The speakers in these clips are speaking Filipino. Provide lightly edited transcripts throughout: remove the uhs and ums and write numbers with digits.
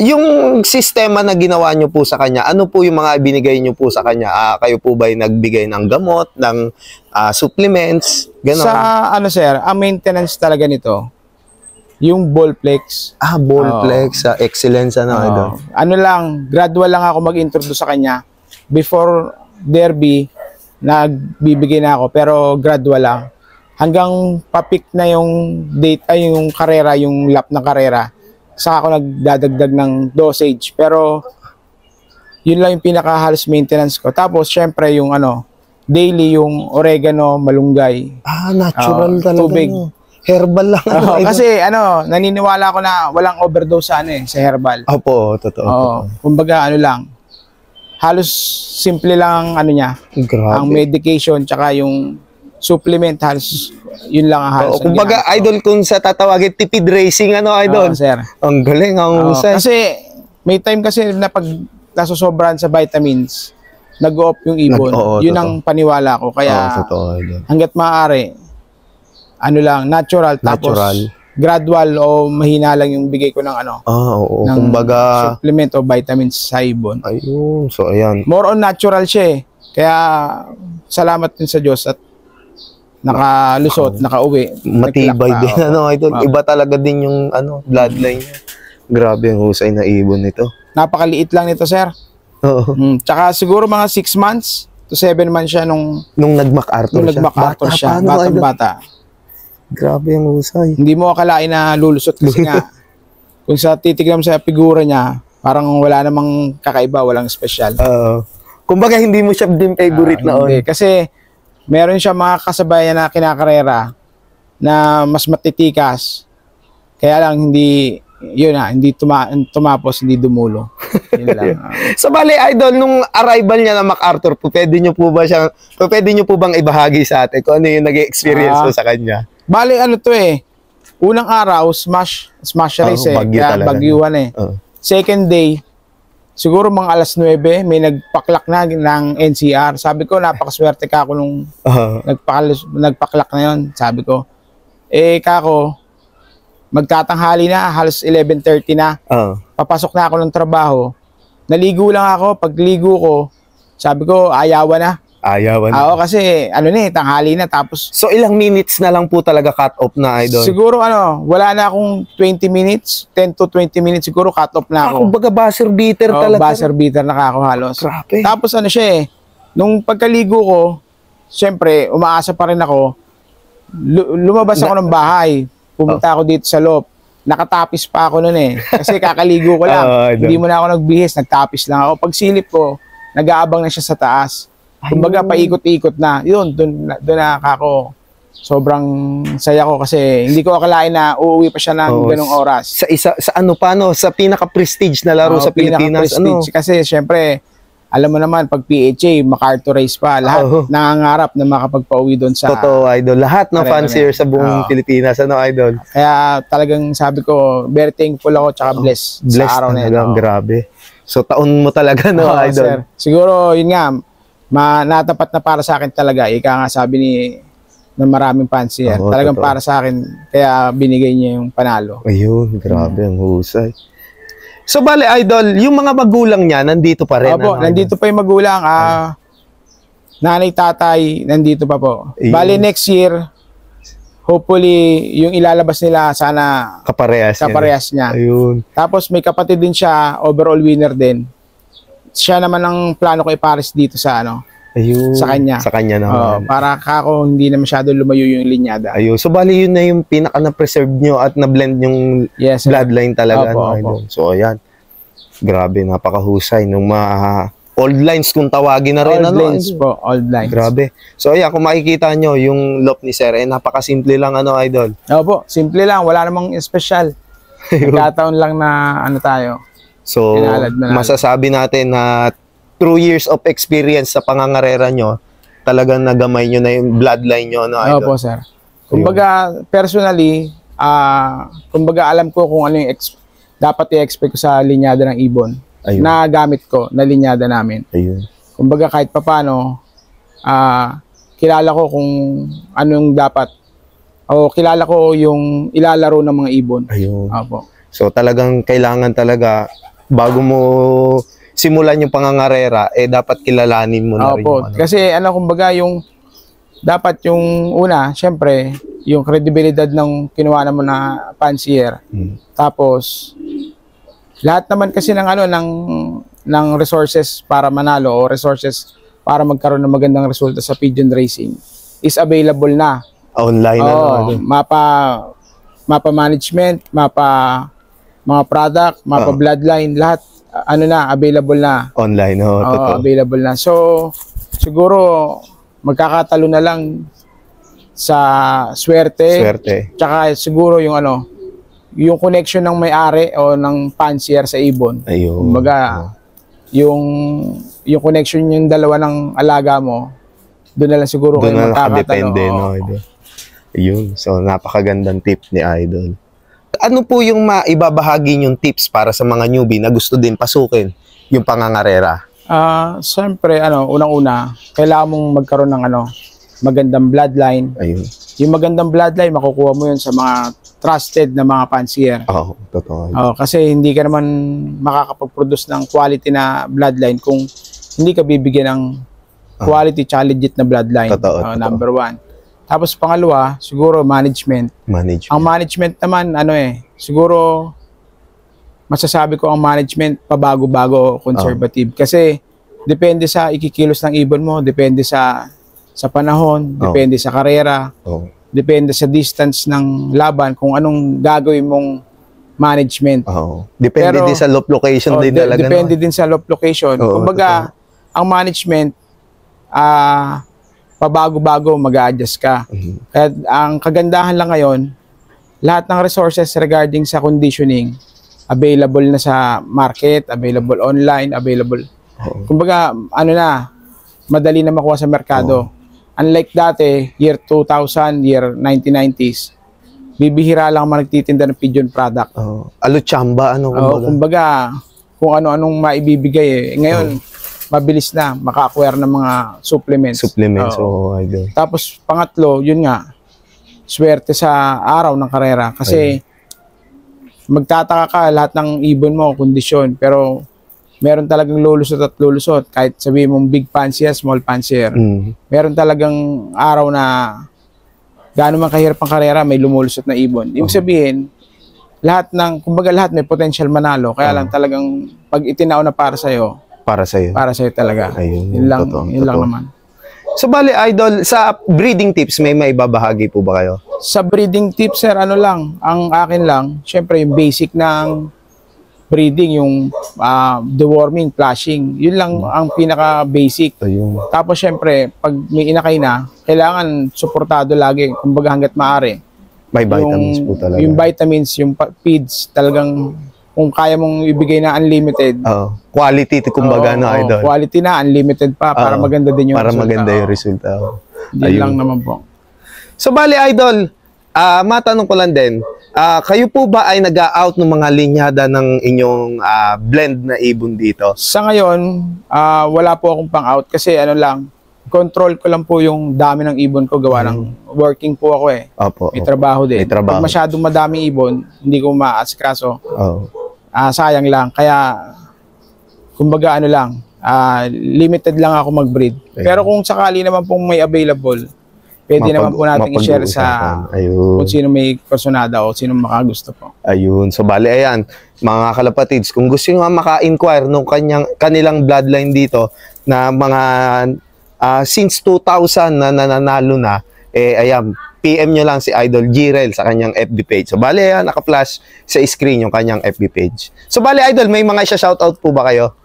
yung sistema na ginawa nyo po sa kanya, ano po yung mga binigay nyo po sa kanya? Kayo po ba yung nagbigay ng gamot, ng supplements, gano'n? Sa ano sir, ang maintenance talaga nito, yung Ballplex. Ballplex, excellence, ano, idol. Ano lang, gradual lang ako mag-introduce sa kanya. Before derby, nagbibigay na ako, pero gradual lang. Hanggang papik na yung date, ay yung karera, yung lap ng karera, saka ako nagdadagdag ng dosage. Pero yun lang yung pinaka-halos maintenance ko. Tapos syempre yung ano, daily yung oregano, malunggay. Natural talaga. Tubig. Herbal lang. Kasi ano, naniniwala ako na walang overdose sa ano sa herbal. Opo, totoo. Kumbaga ano lang, halos simple lang ano niya. Grabe. Ang medication tsaka yung supplement, halos yun lang ang halos. Kumbaga, idol, kung sa tatawagin, tipid racing, ano, idol? Sir. Ang galing, ang husay. Kasi, may time kasi na pag nasosobrahan sa vitamins, nag-off yung ibon. Yun ang paniwala ko. Kaya, hanggat maaari, ano lang, natural. Tapos, gradual o mahina lang yung bigay ko ng ano. Ng kumbaga, supplement o vitamins sa ibon. Ayun, so ayan. More on natural siya eh. Kaya, salamat din sa Diyos at nakalusot, nakauwi. Matibay din, ano, idol. Iba talaga din yung, ano, bloodline niya. Grabe ang husay na ibon nito. Napakaliit lang nito, sir. Tsaka siguro mga 6 months to 7 months siya nung nag-MacArthur siya. Nung nag-MacArthur siya, batang-bata. Grabe ang husay. Hindi mo akalain na lulusot kasi nga, kung sa titignan mo sa figura niya, parang wala namang kakaiba, walang special. Kumbaga, hindi mo siya din favorite na Hindi, kasi meron siya mga kasabayan na kinakarera na mas matitikas. Kaya lang hindi, yun na, hindi tumapos, hindi dumulo. Yun lang. So, bali, idol, nung arrival niya na MacArthur, pwede nyo po bang ibahagi sa atin kung ano yung nag-experience mo sa kanya? Bali, ano to eh, unang araw, smash race kaya bagyuhan eh. Second day, siguro mga alas 9, may nagpaklak na ng NCR. Sabi ko, napakaswerte ka ako nung nagpaklak na yun. Sabi ko, kako, magtatanghali na, halos 11:30 na. Papasok na ako ng trabaho. Naligo lang ako. Pagligo ko, sabi ko, ayawan na. Oo, kasi ano tanghali na. Tapos, so, ilang minutes na lang po talaga cut off na, idol? Siguro wala na akong 20 minutes, 10 to 20 minutes, siguro cut off na ako. Kumbaga buzzer beater talaga. Buzzer beater na ako halos. Grabe. Tapos ano siya nung pagkaligo ko, syempre, umaasa pa rin ako, lumabas ako ng bahay, pumunta ako dito sa loob, nakatapis pa ako nun kasi kakaligo ko lang, hindi mo na ako nagbihis, nagtapis lang ako. Pag silip ko, nag-aabang na siya sa taas. Kumbaga, paikot-ikot na. Yun, doon na ako. Sobrang saya ko kasi hindi ko akalain na uuwi pa siya ng ganong oras. Sa sa pinaka-prestige na laro sa Pilipinas. Kasi syempre, alam mo naman, pag PHA, MacArthur race pa, lahat nangangarap na makapagpauwi doon sa... Totoo, idol. Lahat ng fancier sa buong Pilipinas, idol. Kaya talagang sabi ko, very thankful ako tsaka blessed sa araw na ito. Grabe. So, taon mo talaga, idol? Sir. Siguro, yun nga, natapat na para sa akin talaga. Ika nga sabi ng maraming fancier. Talagang para sa akin, kaya binigay niya yung panalo. Ayun, grabe ang husay. So, bale, idol, yung mga magulang niya, nandito pa rin? Opo, nandito pa yung magulang. Nanay, tatay, nandito pa po. Ayun. Bale, next year, hopefully, yung ilalabas nila, sana kaparehas niya. Ayun. Tapos, may kapatid din siya, overall winner din. Siya naman ang plano ko ipares dito sa sa kanya. Sa kanya naman. Para kako hindi na masyado lumayo yung linyada. Ayun. So, bali yun na yung pinaka na-preserve nyo at na-blend yung bloodline talaga. Opo. So, ayan. Grabe, napakahusay. Nung old lines kung tawagin na rin. Old lines po, old lines. Grabe. So, ayan, kung makikita nyo, yung loop ni Sir, napakasimple lang, idol. Opo, simple lang. Wala namang special. Nagkataon lang na tayo. So, masasabi natin na 2 years of experience sa pangangarera nyo, talagang nagamay nyo na yung bloodline nyo, idol? Opo, sir. Kumbaga, personally, kumbaga alam ko kung ano yung dapat i-expect ko sa linyada ng ibon. Ayun. Na gamit ko, na linyada namin. Ayun. Kumbaga, kahit papano, kilala ko kung anong dapat, o kilala ko yung ilalaro ng mga ibon. Ayun. Opo. So talagang kailangan talaga bago mo simulan yung pangangarera, dapat kilalanin mo na rin Opo. yung ano. Kasi kumbaga yung dapat yung una, syempre, yung credibilidad ng kinuha mo na fancier. Tapos lahat naman kasi ng ng resources para manalo o resources para magkaroon ng magandang resulta sa pigeon racing is available na. Online na naman. Mapa management, mga product, bloodline, lahat available na. Online, totoo. Available na. So, siguro magkakatalo na lang sa swerte. Tsaka siguro yung yung connection ng may-ari o ng fancier sa ibon. Ayun. Kumbaga, yung connection yung dalawa ng alaga mo, doon na lang siguro kayo magkakatalo. Ayun. So, napakagandang tip ni Idol. Ano po yung maibabahagi niyong tips para sa mga newbie na gusto din pasukin yung pangangarera? Siyempre, unang-una, kailangan mong magkaroon ng magandang bloodline. Ayun. Yung magandang bloodline, makukuha mo yun sa mga trusted na mga fancier. Oo, totoo. Kasi hindi ka naman makakapag-produce ng quality na bloodline kung hindi ka bibigyan ng quality tsaka legit na bloodline. Totoo. Number one. Tapos pangalawa, siguro management. Ang management naman, siguro masasabi ko ang management pabago-bago, conservative. Kasi depende sa ikikilos ng ibon mo, depende sa panahon, depende sa karera, depende sa distance ng laban, kung anong gagawin mong management. Depende din sa location din talaga. Depende din sa location. Kumbaga, ang management, pabago-bago mag-a-adjust ka. Kaya ang kagandahan lang ngayon, lahat ng resources regarding sa conditioning, available na sa market, available online, available. Kumbaga, madali na makuha sa merkado. Unlike dati, year 2000, year 1990s, bibihira lang man nagtitinda ng pigeon product. Alutsamba, kumbaga, kung ano-anong maibibigay. Ngayon, mabilis na maka-acquire ng mga supplements. Idol. Tapos, pangatlo, yun nga, swerte sa araw ng karera. Kasi, magtataka ka, lahat ng ibon mo, kondisyon, pero meron talagang lulusot at lulusot. Kahit sabihin mong big fancier, small fancier. Meron talagang araw na gaano man kahirap ang karera, may lumulusot na ibon. Ibig sabihin, kumbaga lahat may potential manalo. Kaya lang talagang pag itinao na para sa'yo talaga. Ayun, yun lang naman. So bali, Idol, sa breeding tips, may maibabahagi po ba kayo? Sa breeding tips, sir, ang akin lang, syempre yung basic ng breeding, yung deworming, flashing, yun lang ang pinaka-basic. Tapos syempre, pag may inakay na, kailangan suportado lagi, kumbaga hanggat maaari. May vitamins po talaga. Yung vitamins, yung feeds, talagang kung kaya mong ibigay na unlimited. Quality, kumbaga, Idol. Quality na, unlimited pa, para maganda din yung resulta. Para maganda yung resulta. Yun lang naman po. So, bali, Idol, matanong ko lang din, kayo po ba ay nag-out ng mga linyada ng inyong blend na ibon dito? Sa ngayon, wala po akong pang-out kasi control ko lang po yung dami ng ibon ko, gawa ng working po ako May trabaho din. Pag masyadong madaming ibon, hindi ko maasikaso. Sayang lang. Kaya, kumbaga limited lang ako mag-breed. Pero kung sakali naman pong may available, pwede naman po natin i-share sa kung sino may personada o sino makagusto po. Ayun. So, bali, ayan, mga kalapatids, kung gusto nyo maka-inquire nung kanilang bloodline dito na mga since 2000 na nananalo na, ayan, PM nyo lang si Idol Jirel sa kanyang FB page. So, bali, ayan, naka-flash sa screen yung kanyang FB page. So, bali, Idol, may mga shoutout po ba kayo?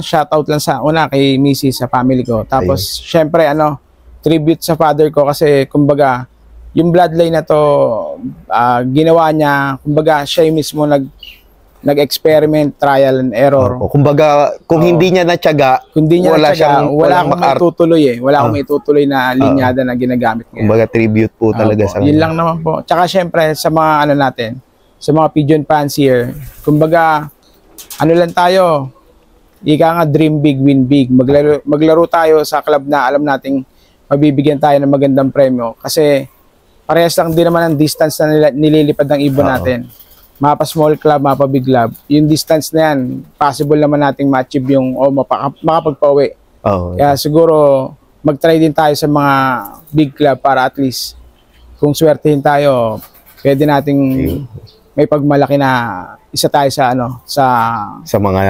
Shoutout lang sa una kay Missy, sa family ko. Tapos, syempre, tribute sa father ko kasi, kumbaga, yung bloodline na to, ginawa niya, kumbaga, siya yung mismo nag-experiment, trial and error. Kumbaga, kung hindi niya natyaga, wala akong maitutuloy Wala akong maitutuloy na linyada na ginagamit ngayon. Kumbaga, tribute po talaga sa yun lang naman po. Tsaka syempre, sa mga natin, sa mga pigeon fancier, kumbaga, lang tayo, ika nga dream big, win big. Maglaro tayo sa club na alam nating mabibigyan tayo ng magandang premyo. Kasi, parehas lang din naman ang distance na nililipad ng ibon natin. mapa small club, mapa big club, yung distance na yan, possible naman nating ma-achieve yung o makapagpauwi. Kaya siguro mag-try din tayo sa mga big club para at least kung swertehin tayo, pwede nating may pagmalaki na isa tayo sa sa mga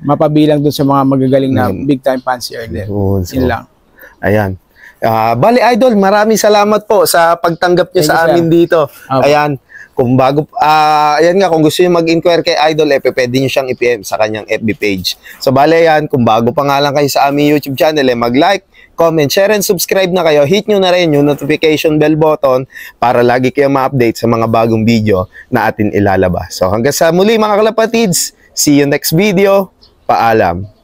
mapabilang dun sa mga magagaling na big time fancier din. Yun lang. Ayan. Bali Idol, maraming salamat po sa pagtanggap niyo sa amin dito. Ayan. Kung ayan nga, kung gusto niyo mag-inquire kay Idol, pwede niyo siyang i-PM sa kanyang FB page. So, bale yan, kung bago pa nga lang kayo sa aming YouTube channel, mag-like, comment, share, and subscribe na kayo. Hit nyo na rin yung notification bell button para lagi kayo ma-update sa mga bagong video na atin ilalabas. So, hanggang sa muli mga kalapatids, see you next video. Paalam.